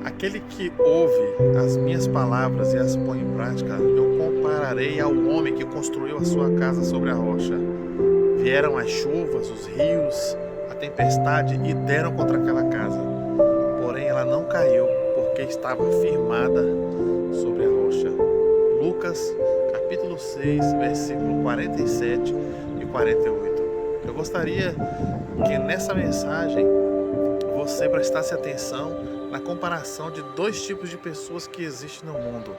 Aquele que ouve as minhas palavras e as põe em prática, eu compararei ao homem que construiu a sua casa sobre a rocha. Vieram as chuvas, os rios, a tempestade e deram contra aquela casa. Porém, ela não caiu, porque estava firmada sobre a rocha. Lucas, capítulo 6, versículo 47 e 48. Eu gostaria que nessa mensagem você prestasse atenção na comparação de dois tipos de pessoas que existem no mundo.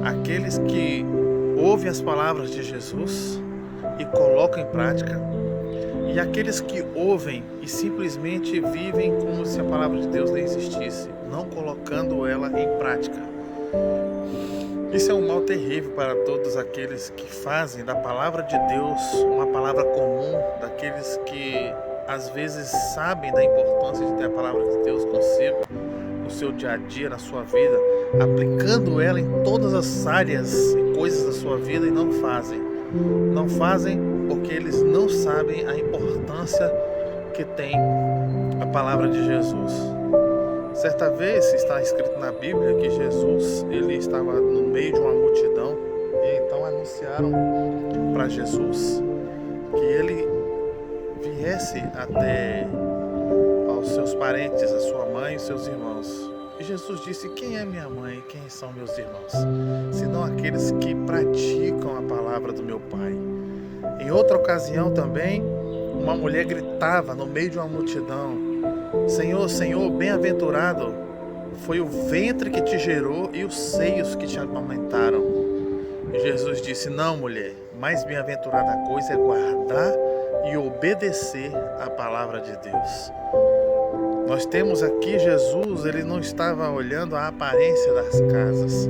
Aqueles que ouvem as palavras de Jesus e colocam em prática, e aqueles que ouvem e simplesmente vivem como se a palavra de Deus não existisse, não colocando ela em prática. Isso é um mal terrível para todos aqueles que fazem da palavra de Deus uma palavra comum, daqueles que às vezes sabem da importância de ter a palavra de Deus consigo no seu dia a dia, na sua vida, aplicando ela em todas as áreas e coisas da sua vida e não fazem. Não fazem porque eles não sabem a importância que tem a palavra de Jesus. Certa vez está escrito na Bíblia que Jesus ele estava no meio de uma multidão e então anunciaram para Jesus que ele viesse até aos seus parentes, a sua mãe e os seus irmãos. E Jesus disse: quem é minha mãe e quem são meus irmãos? Senão aqueles que praticam a palavra do meu Pai. Em outra ocasião também, uma mulher gritava no meio de uma multidão: Senhor, Senhor, bem-aventurado foi o ventre que te gerou e os seios que te amamentaram. E Jesus disse: não, mulher, mais bem-aventurada coisa é guardar e obedecer a palavra de Deus. Nós temos aqui Jesus, ele não estava olhando a aparência das casas.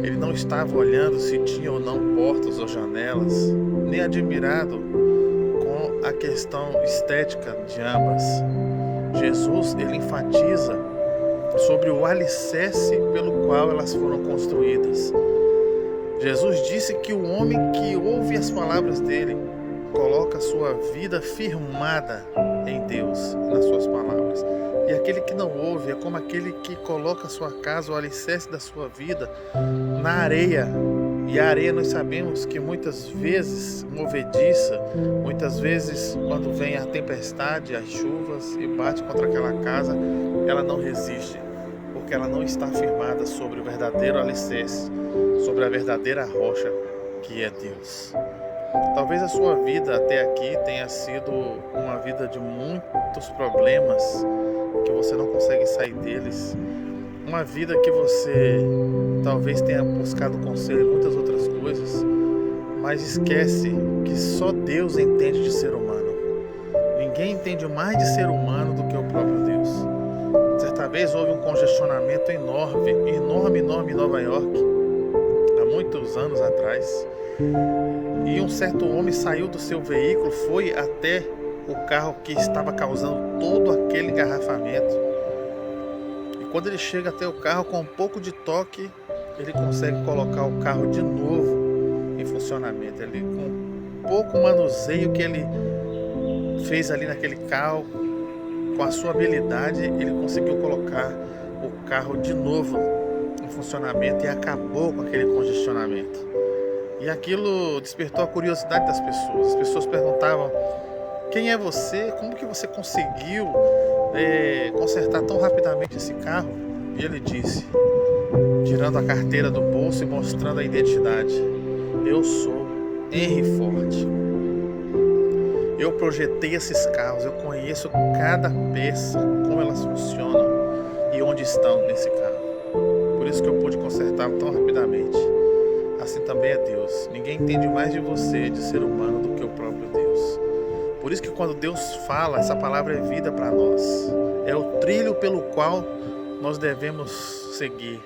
Ele não estava olhando se tinha ou não portas ou janelas, nem admirado com a questão estética de ambas. Jesus, ele enfatiza sobre o alicerce pelo qual elas foram construídas. Jesus disse que o homem que ouve as palavras dele coloca sua vida firmada em Deus, nas suas palavras. E aquele que não ouve é como aquele que coloca a sua casa, o alicerce da sua vida, na areia. E a areia nós sabemos que muitas vezes movediça, muitas vezes quando vem a tempestade, as chuvas e bate contra aquela casa, ela não resiste, porque ela não está firmada sobre o verdadeiro alicerce, sobre a verdadeira rocha que é Deus. Talvez a sua vida até aqui tenha sido uma vida de muitos problemas, que você não consegue sair deles. Uma vida que você talvez tenha buscado conselho em muitas outras coisas, mas esquece que só Deus entende de ser humano. Ninguém entende mais de ser humano do que o próprio Deus. Certa vez houve um congestionamento enorme em Nova York, há muitos anos atrás. E um certo homem saiu do seu veículo, foi até o carro que estava causando todo aquele engarrafamento. E quando ele chega até o carro, com um pouco de toque, ele consegue colocar o carro de novo em funcionamento. Ele, com pouco manuseio que ele fez ali naquele carro, com a sua habilidade, ele conseguiu colocar o carro de novo em funcionamento e acabou com aquele congestionamento. E aquilo despertou a curiosidade das pessoas. As pessoas perguntavam: quem é você? Como que você conseguiu consertar tão rapidamente esse carro? E ele disse, tirando a carteira do bolso e mostrando a identidade: eu sou Henry Ford. Eu projetei esses carros, eu conheço cada peça, como elas funcionam e onde estão nesse carro. Por isso que eu pude consertá-lo tão rapidamente. Assim também é Deus. Ninguém entende mais de você, de ser humano, do que o próprio Deus. Por isso que quando Deus fala, essa palavra é vida para nós. É o trilho pelo qual nós devemos seguir.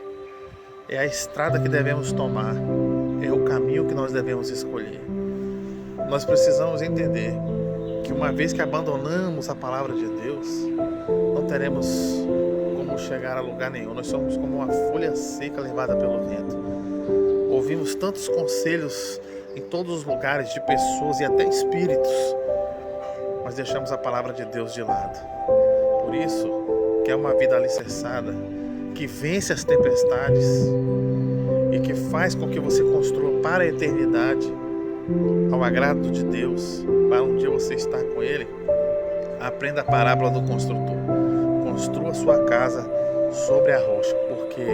É a estrada que devemos tomar. É o caminho que nós devemos escolher. Nós precisamos entender que uma vez que abandonamos a palavra de Deus, não teremos como chegar a lugar nenhum. Nós somos como uma folha seca levada pelo vento. Ouvimos tantos conselhos em todos os lugares de pessoas e até espíritos, mas deixamos a palavra de Deus de lado. Por isso, quer uma vida alicerçada, que vence as tempestades e que faz com que você construa para a eternidade, ao agrado de Deus, para um dia você estar com Ele, aprenda a parábola do construtor. Construa sua casa sobre a rocha, porque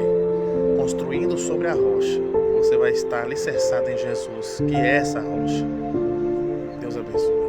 construindo sobre a rocha, você vai estar alicerçado em Jesus, que é essa rocha. Deus abençoe.